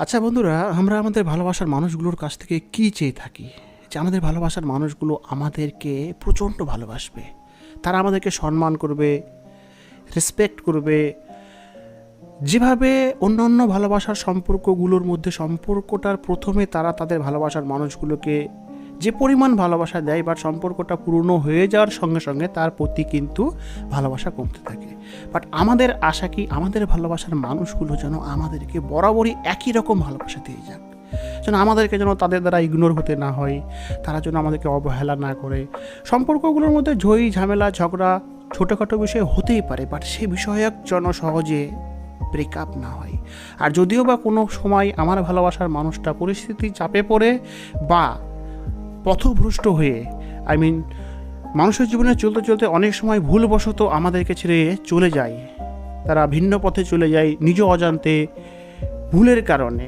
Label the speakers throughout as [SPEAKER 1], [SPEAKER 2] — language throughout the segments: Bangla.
[SPEAKER 1] আচ্ছা বন্ধুরা, আমরা আমাদের ভালোবাসার মানুষগুলোর কাছ থেকে কী চেয়ে থাকি? যে আমাদের ভালোবাসার মানুষগুলো আমাদেরকে প্রচণ্ড ভালোবাসবে, তারা আমাদেরকে সম্মান করবে, রেসপেক্ট করবে। যেভাবে অন্যান্য ভালোবাসার সম্পর্কগুলোর মধ্যে সম্পর্কটার প্রথমে তারা তাদের ভালোবাসার মানুষগুলোকে যে পরিমাণ ভালোবাসা দেয়, বাট সম্পর্কটা পূর্ণ হয়ে যাওয়ার সঙ্গে সঙ্গে তার প্রতি কিন্তু ভালোবাসা কমতে থাকে। বাট আমাদের আশা কি, আমাদের ভালোবাসার মানুষগুলো যেন আমাদেরকে বরাবরই একই রকম ভালোবাসা দিয়ে যাক, যেন আমাদেরকে যেন তাদের দ্বারা ইগনোর হতে না হয়, তারা যেন আমাদেরকে অবহেলা না করে। সম্পর্কগুলোর মধ্যে ঝামেলা ঝগড়া ছোটোখাটো বিষয় হতেই পারে, বাট সে বিষয়ক যেন সহজে ব্রেকআপ না হয়। আর যদিও বা কোনো সময় আমার ভালোবাসার মানুষটা পরিস্থিতি চাপে পড়ে বা পথভ্রষ্ট হয়ে, মানুষের জীবনে চলতে চলতে অনেক সময় ভুলবশত আমাদেরকে ছেড়ে চলে যায়, তারা ভিন্ন পথে চলে যায় নিজ অজান্তে ভুলের কারণে,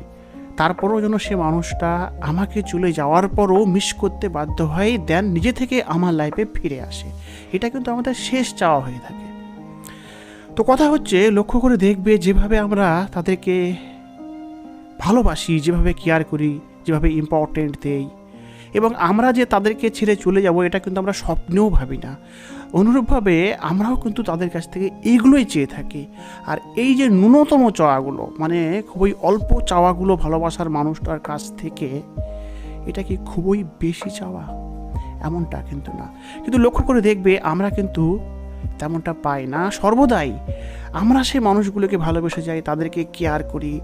[SPEAKER 1] তারপরও যেন সে মানুষটা আমাকে চলে যাওয়ার পরও মিস করতে বাধ্য হয়, দেন নিজে থেকে আমার লাইফে ফিরে আসে। এটা কিন্তু আমাদের শেষ চাওয়া হয়ে থাকে। তো কথা হচ্ছে, লক্ষ্য করে দেখবে যেভাবে আমরা তাদেরকে ভালোবাসি, যেভাবে কেয়ার করি, যেভাবে ইম্পর্টেন্ট দেই, এবং আমরা যে তাদেরকে ছেড়ে চলে যাব এটা কিন্তু আমরা স্বপ্নেও ভাবি না। অনুরূপভাবে আমরাও কিন্তু তাদের কাছ থেকে এইগুলোই চেয়ে থাকি। আর এই যে ন্যূনতম চাওয়াগুলো, খুবই অল্প চাওয়াগুলো ভালোবাসার মানুষটার কাছ থেকে, এটা কি খুবই বেশি চাওয়া? এমনটা কিন্তু না। কিন্তু লক্ষ্য করে দেখবে আমরা কিন্তু তেমনটা পাই না। সর্বদাই আমরা সেই মানুষগুলোকে ভালোবেসে যাই, তাদেরকে কেয়ার করি,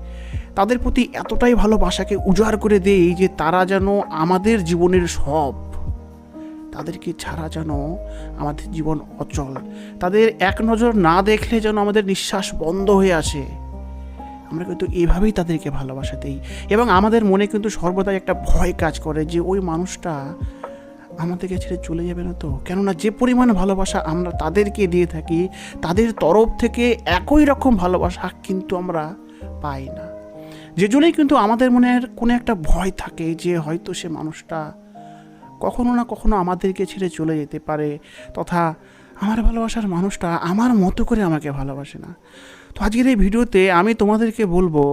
[SPEAKER 1] তাদের প্রতি এতটাই ভালোবাসাকে উজাড় করে দেই যে তারা যেন আমাদের জীবনের সব, তাদেরকে ছাড়া যেন আমাদের জীবন অচল, তাদের এক নজর না দেখলে যেন আমাদের নিঃশ্বাস বন্ধ হয়ে আসে। আমরা কিন্তু এভাবেই তাদেরকে ভালোবাসা দিই, এবং আমাদের মনে কিন্তু সর্বদাই একটা ভয় কাজ করে যে ওই মানুষটা আমাদেরকে ছেড়ে চলে যাবে না তো। কেননা যে পরিমাণ ভালোবাসা আমরা তাদেরকে দিয়ে থাকি, তাদের তরফ থেকে একই রকম ভালোবাসা কিন্তু আমরা পাই না। যে জন্যই কিন্তু আমাদের মনের কোনো একটা ভয় থাকে যে হয়তো সে মানুষটা কখনো না কখনো আমাদেরকে ছেড়ে চলে যেতে পারে, তথা আমার ভালোবাসার মানুষটা আমার মতো করে আমাকে ভালোবাসে না। তো আজকের এই ভিডিওতে আমি তোমাদেরকে বলবো,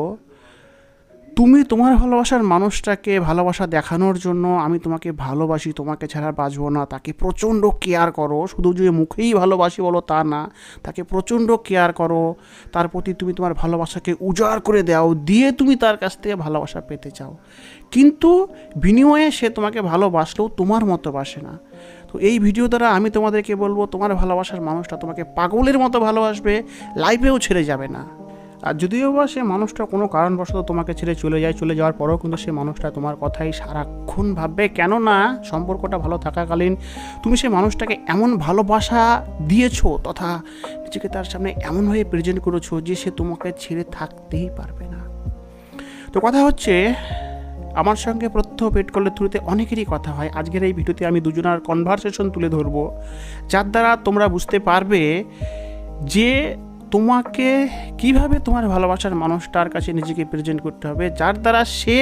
[SPEAKER 1] তুমি তোমার ভালোবাসার মানুষটাকে ভালোবাসা দেখানোর জন্য আমি তোমাকে ভালোবাসি, তোমাকে ছাড়া বাঁচবো না, তাকে প্রচণ্ড কেয়ার করো। শুধু যে মুখেই ভালোবাসি বলো তা না, তাকে প্রচণ্ড কেয়ার করো, তার প্রতি তুমি তোমার ভালোবাসাকে উজাড় করে দাও, দিয়ে তুমি তার কাছ থেকে ভালোবাসা পেতে চাও, কিন্তু বিনিময়ে সে তোমাকে ভালোবাসলেও তোমার মতো বাসে না। তো এই ভিডিও দ্বারা আমি তোমাদেরকে বলবো, তোমার ভালোবাসার মানুষটা তোমাকে পাগলের মতো ভালোবাসবে, লাইফেও ছেড়ে যাবে না। আর যদিও বা সে মানুষটা কোনো কারণবশত তোমাকে ছেড়ে চলে যায়, চলে যাওয়ার পরেও কিন্তু সে মানুষটা তোমার কথাই সারাক্ষণ ভাববে। কেননা সম্পর্কটা ভালো থাকাকালীন তুমি সে মানুষটাকে এমন ভালোবাসা দিয়েছো, তথা নিজেকে তার সামনে এমনভাবে প্রেজেন্ট করেছো যে সে তোমাকে ছেড়ে থাকতেই পারবে না। তো কথা হচ্ছে, আমার সঙ্গে প্রত্যহ পেট কলের থ্রুতে অনেকেরই কথা হয়। আজকের এই ভিডিওতে আমি দুজনার কনভারসেশন তুলে ধরবো, যার দ্বারা তোমরা বুঝতে পারবে যে তোমাকে কিভাবে তোমার ভালোবাসার মানুষটার কাছে নিজেকে প্রেজেন্ট করতে হবে, যার দ্বারা সে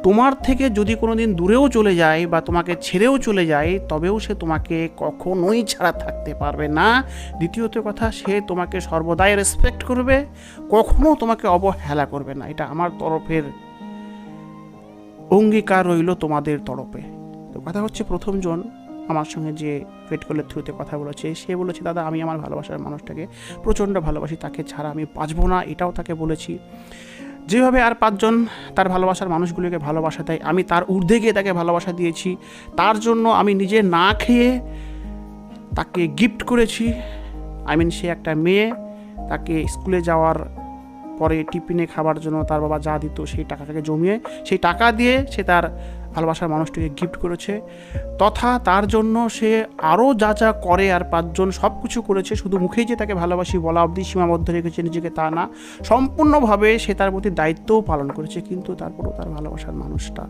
[SPEAKER 1] তোমার থেকে যদি কোনো দিন দূরেও চলে যায় বা তোমাকে ছেড়েও চলে যায়, তবেও সে তোমাকে কখনোই ছাড়া থাকতে পারবে না। দ্বিতীয়ত কথা, সে তোমাকে সর্বদাই রেসপেক্ট করবে, কখনো তোমাকে অবহেলা করবে না। এটা আমার তরফের অঙ্গীকার রইল তোমাদের তরফে। তো কথা হচ্ছে, প্রথমজন আমার সঙ্গে যে পেট কলের থ্রুতে কথা বলেছে, সে বলেছে, দাদা আমি আমার ভালোবাসার মানুষটাকে প্রচণ্ড ভালোবাসি, তাকে ছাড়া আমি বাঁচবো না, এটাও তাকে বলেছি। যেভাবে আর পাঁচজন তার ভালোবাসার মানুষগুলোকে ভালোবাসা দেয়, আমি তার ঊর্ধ্বে গিয়ে তাকে ভালোবাসা দিয়েছি। তার জন্য আমি নিজে না খেয়ে তাকে গিফট করেছি। সে একটা মেয়ে, তাকে স্কুলে যাওয়ার পরে টিফিনে খাবার জন্য তার বাবা যা দিত সেই টাকাটাকে জমিয়ে, সেই টাকা দিয়ে সে তার ভালোবাসার মানুষটিকে গিফট করেছে। তথা তার জন্য সে আরও যা যা করে, আর পাঁচজন সব কিছু করেছে। শুধু মুখেই যে তাকে ভালোবাসি বলা অবধি সীমাবদ্ধ রেখেছে নিজেকে তা না, সম্পূর্ণভাবে সে তার প্রতি দায়িত্বও পালন করেছে। কিন্তু তারপরেও তার ভালোবাসার মানুষটা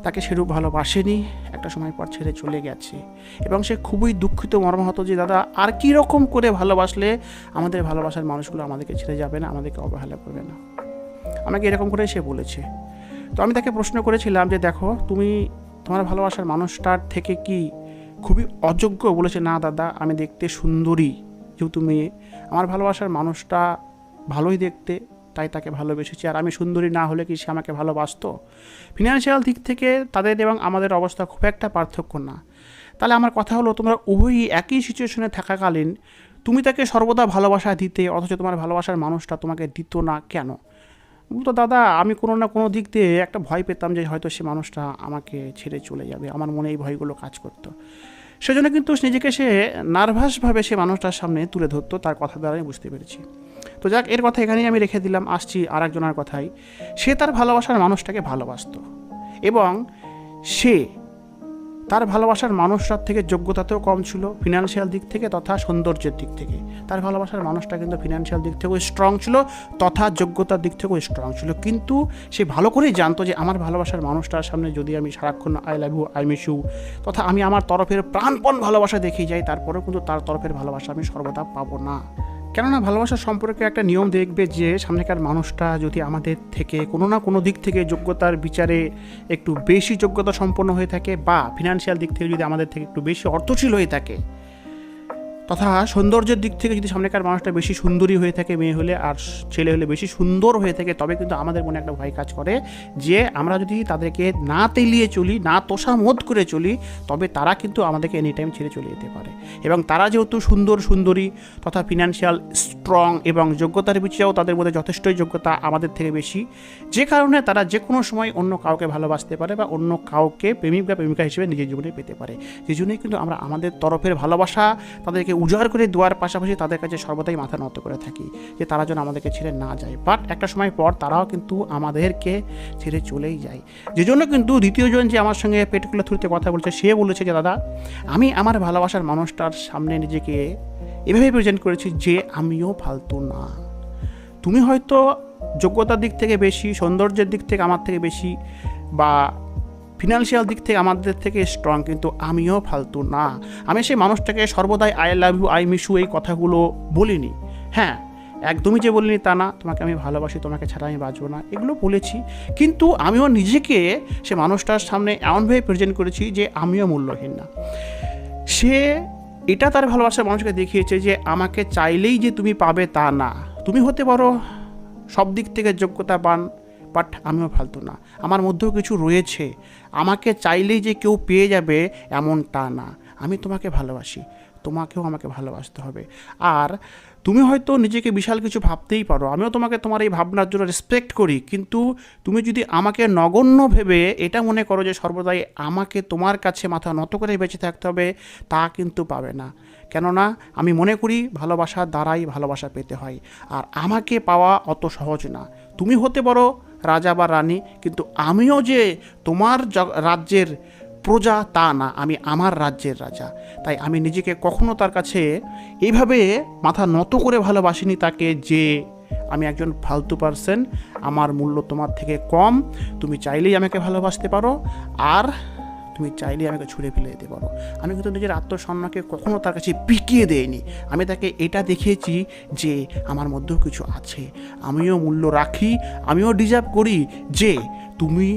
[SPEAKER 1] তাকে সেরূপ ভালোবাসেনি, একটা সময় পর ছেড়ে চলে গেছে। এবং সে খুবই দুঃখিত, মর্মাহত যে দাদা আর কী রকম করে ভালোবাসলে আমাদের ভালোবাসার মানুষগুলো আমাদেরকে ছেড়ে যাবে না, আমাদেরকে অবহেলা করবে না। আমাকে এরকম করে সে বলেছে। তো আমি তাকে প্রশ্ন করেছিলাম যে দেখো, তুমি তোমার ভালোবাসার মানুষটার থেকে কি খুবই অযোগ্য? বলেছে, না দাদা, আমি দেখতে সুন্দরী, যেহেতু মেয়ে, আমার ভালোবাসার মানুষটা ভালোই দেখতে, তাই তাকে ভালোবেসেছি। আর আমি সুন্দরী না হলে কি সে আমাকে ভালোবাসতো? ফিনান্সিয়াল দিক থেকে তাদের এবং আমাদের অবস্থা খুব একটা পার্থক্য না। তাহলে আমার কথা হলো, তোমরা উভয়ই একই সিচুয়েশনে থাকাকালীন তুমি তাকে সর্বদা ভালোবাসা দিতে, অথচ তোমার ভালোবাসার মানুষটা তোমাকে দিত না কেন? তো দাদা, আমি কোনো না কোনো দিক দিয়ে একটা ভয় পেতাম যে হয়তো সে মানুষটা আমাকে ছেড়ে চলে যাবে। আমার মনে এই ভয়গুলো কাজ করতো। সেজন্য কিন্তু নিজেকে সে নার্ভাসভাবে সে মানুষটার সামনে তুলে ধরতো, তার কথা দ্বারা আমি বুঝতে পেরেছি। তো যাক, এর কথা এখানেই আমি রেখে দিলাম। আসছি আর একজনের কথাই। সে তার ভালোবাসার মানুষটাকে ভালোবাসতো এবং সে তার ভালোবাসার মানুষটার থেকে যোগ্যতাতেও কম ছিল ফিনান্সিয়াল দিক থেকে তথা সৌন্দর্যের দিক থেকে। তার ভালোবাসার মানুষটা কিন্তু ফিনান্সিয়াল দিক থেকেও স্ট্রং ছিল তথা যোগ্যতার দিক থেকেও স্ট্রং ছিল। কিন্তু সে ভালো করেই জানতো যে আমার ভালোবাসার মানুষটার সামনে যদি আমি সারাক্ষণ I love you, I miss you তথা আমি আমার তরফের প্রাণপণ ভালোবাসা দেখিয়ে যাই, তারপরেও কিন্তু তার তরফের ভালোবাসা আমি সর্বদা পাবো না। কেননা ভালোবাসার সম্পর্কে একটা নিয়ম দেখবে যে সামনেকার মানুষটা যদি আমাদের থেকে কোনো না কোনো দিক থেকে যোগ্যতার বিচারে একটু বেশি যোগ্যতা সম্পন্ন হয়ে থাকে বা ফিনান্সিয়াল দিক থেকে যদি আমাদের থেকে একটু বেশি অর্থশীল হয়ে থাকে তথা সৌন্দর্যের দিক থেকে যদি সামনেকার মানুষটা বেশি সুন্দরী হয়ে থাকে, মেয়ে হলে আর ছেলে হলে বেশি সুন্দর হয়ে থাকে, তবে কিন্তু আমাদের মনে একটা ভয় কাজ করে যে আমরা যদি তাদেরকে না তেলিয়ে চলি, না তোষামোদ করে চলি, তবে তারা কিন্তু আমাদেরকে এনি টাইম ছেড়ে চলে যেতে পারে। এবং তারা যেহেতু সুন্দরী তথা ফিনান্সিয়াল স্ট্রং এবং যোগ্যতার বিচারেও তাদের মধ্যে যথেষ্টই যোগ্যতা আমাদের থেকে বেশি, যে কারণে তারা যে কোনো সময় অন্য কাউকে ভালোবাসতে পারে বা অন্য কাউকে প্রেমিক বা প্রেমিকা হিসেবে নিজের জীবনে পেতে পারে। সেই জন্যই কিন্তু আমরা আমাদের তরফের ভালোবাসা তাদেরকে উজাড় করে দেওয়ার পাশাপাশি তাদের কাছে সর্বদাই মাথা নত করে থাকি যে তারা যেন আমাদেরকে ছেড়ে না যায়। বাট একটা সময় পর তারাও কিন্তু আমাদেরকে ছেড়ে চলেই যায়। যে জন্য কিন্তু দ্বিতীয়জন যে আমার সঙ্গে পেটকুলা থ্রুতে কথা বলছে, সে বলেছে যে দাদা, আমি আমার ভালোবাসার মানুষটার সামনে নিজেকে এভাবে প্রেজেন্ট করেছি যে আমিও ফালতু না। তুমি হয়তো যোগ্যতার দিক থেকে বেশি, সৌন্দর্যের দিক থেকে আমার থেকে বেশি বা ফিনান্সিয়াল দিক থেকে আমাদের থেকে স্ট্রং, কিন্তু আমিও ফালতু না। আমি সেই মানুষটাকে সর্বদাই I love you, I miss you এই কথাগুলো বলিনি। হ্যাঁ, একদমই যে বলিনি তা না, তোমাকে আমি ভালোবাসি, তোমাকে ছাড়া আমি বাঁচবো না, এগুলো বলেছি। কিন্তু আমিও নিজেকে সে মানুষটার সামনে এমনভাবে প্রেজেন্ট করেছি যে আমিও মূল্যহীন না। সে এটা তার ভালোবাসার মানুষকে দেখিয়েছে যে আমাকে চাইলেই যে তুমি পাবে তা না। তুমি হতে পারো সব দিক থেকে যোগ্যতাবান, বাট আমিও ফালতু না, আমার মধ্যেও কিছু রয়েছে। আমাকে চাইলেই যে কেউ পেয়ে যাবে এমনটা না। আমি তোমাকে ভালোবাসি, তোমাকেও আমাকে ভালোবাসতে হবে। আর তুমি হয়তো নিজেকে বিশাল কিছু ভাবতেই পারো, আমিও তোমাকে তোমার এই ভাবনার জন্য রেসপেক্ট করি, কিন্তু তুমি যদি আমাকে নগণ্য ভেবে এটা মনে করো যে সর্বদাই আমাকে তোমার কাছে মাথা নত করে বেঁচে থাকতে হবে, তা কিন্তু পাবে না। কেননা আমি মনে করি ভালোবাসার দ্বারাই ভালোবাসা পেতে হয়, আর আমাকে পাওয়া অত সহজ না। তুমি হতে পারো রাজা বা রানী, কিন্তু আমিও যে তোমার রাজ্যের প্রজা তা না, আমি আমার রাজ্যের রাজা। তাই আমি নিজেকে কখনো তার কাছে এইভাবে মাথা নত করে ভালোবাসিনি তাকে যে আমি একজন ফালতু পার্সন, আমার মূল্য তোমার থেকে কম, তুমি চাইলেই আমাকে ভালোবাসতে পারো আর তুমি চাইলেই আমাকে ছুঁড়ে ফেলে দিতে পারো। আমি কিন্তু নিজের আত্মসম্মানকে কখনো তার কাছে বিকিয়ে দেইনি। আমি তাকে এটা দেখিয়েছি যে আমার মধ্যেও কিছু আছে, আমিও মূল্য রাখি, আমিও ডিজার্ভ করি যে তুমি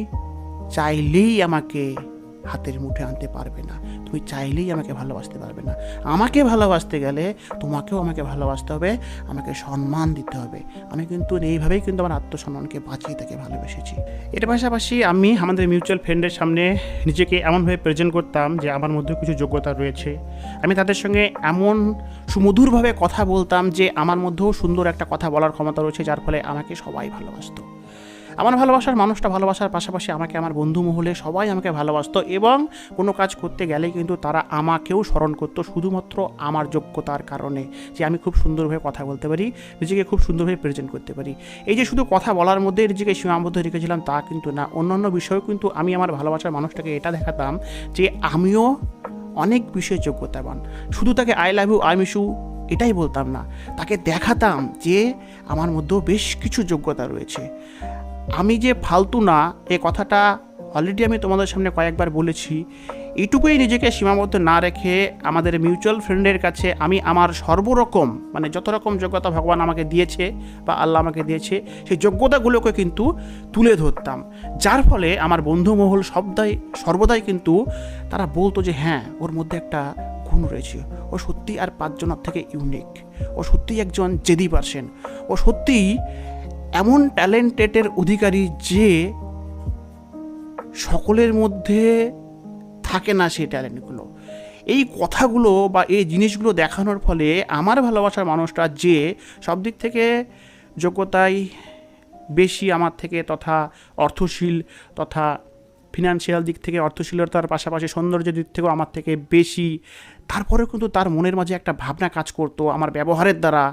[SPEAKER 1] চাইলেই আমাকে হাতের মুঠে আনতে পারবে না, তুমি চাইলেই আমাকে ভালোবাসতে পারবে না। আমাকে ভালোবাসতে গেলে তোমাকেও আমাকে ভালোবাসতে হবে, আমাকে সম্মান দিতে হবে। আমি কিন্তু এইভাবেই কিন্তু আমার আত্মসম্মানকে বাঁচিয়ে তাকে ভালোবেসেছি। এর পাশাপাশি আমি আমাদের মিউচুয়াল ফ্রেন্ডের সামনে নিজেকে এমনভাবে প্রেজেন্ট করতাম যে আমার মধ্যেও কিছু যোগ্যতা রয়েছে। আমি তাদের সঙ্গে এমন সুমধুরভাবে কথা বলতাম যে আমার মধ্যেও সুন্দর একটা কথা বলার ক্ষমতা রয়েছে, যার ফলে আমাকে সবাই ভালোবাসতো। আমার ভালোবাসার মানুষটা ভালোবাসার পাশাপাশি আমাকে আমার বন্ধু মহলে সবাই আমাকে ভালোবাসতো এবং কোনো কাজ করতে গেলেই কিন্তু তারা আমাকেও স্মরণ করতো শুধুমাত্র আমার যোগ্যতার কারণে, যে আমি খুব সুন্দরভাবে কথা বলতে পারি, নিজেকে খুব সুন্দরভাবে প্রেজেন্ট করতে পারি। এই যে শুধু কথা বলার মধ্যে নিজেকে সীমাবদ্ধ রেখেছিলাম তা কিন্তু না, অন্যান্য বিষয়েও কিন্তু আমি আমার ভালোবাসার মানুষটাকে এটা দেখাতাম যে আমিও অনেক বিষয়ে যোগ্যতাবান। শুধু তাকে I love you, I miss you এটাই বলতাম না, তাকে দেখাতাম যে আমার মধ্যেও বেশ কিছু যোগ্যতা রয়েছে। আমি যে ফালতু না এ কথাটা অলরেডি আমি তোমাদের সামনে কয়েকবার বলেছি। এইটুকুই নিজেকে সীমাবদ্ধ না রেখে আমাদের মিউচুয়াল ফ্রেন্ডের কাছে আমি আমার সর্বরকম মানে যত রকম যোগ্যতা ভগবান আমাকে দিয়েছে বা আল্লাহ আমাকে দিয়েছে সেই যোগ্যতাগুলোকে কিন্তু তুলে ধরতাম, যার ফলে আমার বন্ধুমহল সর্বদাই কিন্তু তারা বলতো যে হ্যাঁ, ওর মধ্যে একটা গুণ রয়েছে, ও সত্যিই আর পাঁচজনের থেকে ইউনিক, ও সত্যিই একজন জেদি পার্সন, ও সত্যিই এমন ট্যালেন্টেডের অধিকারী যে সকলের মধ্যে থাকে না সেই ট্যালেন্টগুলো। এই কথাগুলো বা এই জিনিসগুলো দেখানোর ফলে আমার ভালোবাসার মানুষটা যে সব দিক থেকে যোগ্যতায় বেশি আমার থেকে, তথা অর্থশীল, তথা ফিনান্সিয়াল দিক থেকে অর্থশীলতার পাশাপাশি সৌন্দর্যের দিক থেকেও আমার থেকে বেশি, তারপরেও কিন্তু তার মনের মাঝে একটা ভাবনা কাজ করতো আমার ব্যবহারের দ্বারা।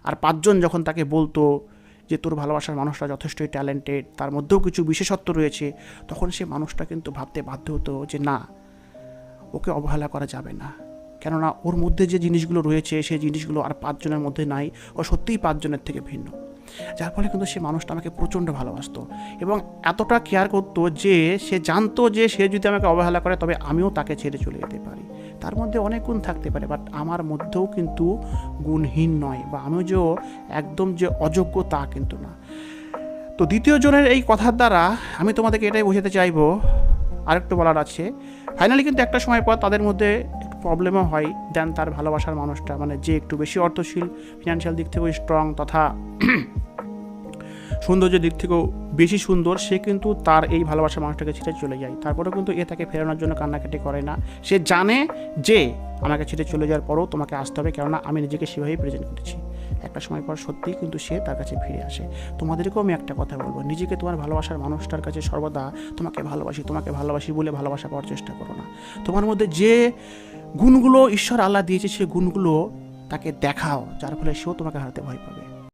[SPEAKER 1] আর পাঁচজন যখন তাকে বলতো যে তোর ভালোবাসার মানুষটা যথেষ্টই ট্যালেন্টেড, তার মধ্যেও কিছু বিশেষত্ব রয়েছে, তখন সে মানুষটা কিন্তু ভাবতে বাধ্য হতো যে না, ওকে অবহেলা করা যাবে না, কেননা ওর মধ্যে যে জিনিসগুলো রয়েছে সেই জিনিসগুলো আর পাঁচজনের মধ্যে নাই, ও সত্যিই পাঁচজনের থেকে ভিন্ন। যার ফলে কিন্তু সে মানুষটা আমাকে প্রচণ্ড ভালোবাসতো এবং এতটা কেয়ার করতো যে সে জানতো যে সে যদি আমাকে অবহেলা করে তবে আমিও তাকে ছেড়ে চলে যেতে পারি। তার মধ্যে অনেক গুণ থাকতে পারে, বাট আমার মধ্যেও কিন্তু গুণহীন নয়, বা আমিও যে একদম যে অযোগ্য তা কিন্তু না। তো দ্বিতীয় জনের এই কথার দ্বারা আমি তোমাদেরকে এটাই বোঝাতে চাইবো, আরেকটু বলার আছে, ফাইনালি কিন্তু একটা সময় পর তাদের মধ্যে একটু প্রবলেমও হয়। দেন তার ভালোবাসার মানুষটা, মানে যে একটু বেশি অর্থশীল, ফিনান্সিয়াল দিক থেকেও স্ট্রং, তথা সৌন্দর্যের দিক থেকেও বেশি সুন্দর, সে কিন্তু তার এই ভালোবাসার মানুষটাকে ছেড়ে চলে যায়। তারপরেও কিন্তু এ তাকে ফেরানোর জন্য কান্নাকাটি করে না। সে জানে যে আমাকে ছেড়ে চলে যাওয়ার পরেও তোমাকে আসতে হবে, কেননা আমি নিজেকে সেভাবেই প্রেজেন্ট করেছি। একটা সময় পর সত্যিই কিন্তু সে তার কাছে ফিরে আসে। তোমাদেরকেও আমি একটা কথা বলবো, নিজেকে তোমার ভালোবাসার মানুষটার কাছে সর্বদা তোমাকে ভালোবাসি বলে ভালোবাসা পাওয়ার চেষ্টা করো না। তোমার মধ্যে যে গুণগুলো ঈশ্বর আল্লাহ দিয়েছে সেই গুণগুলো তাকে দেখাও, যার ফলে সেও তোমাকে হারাতে ভয় পাবে।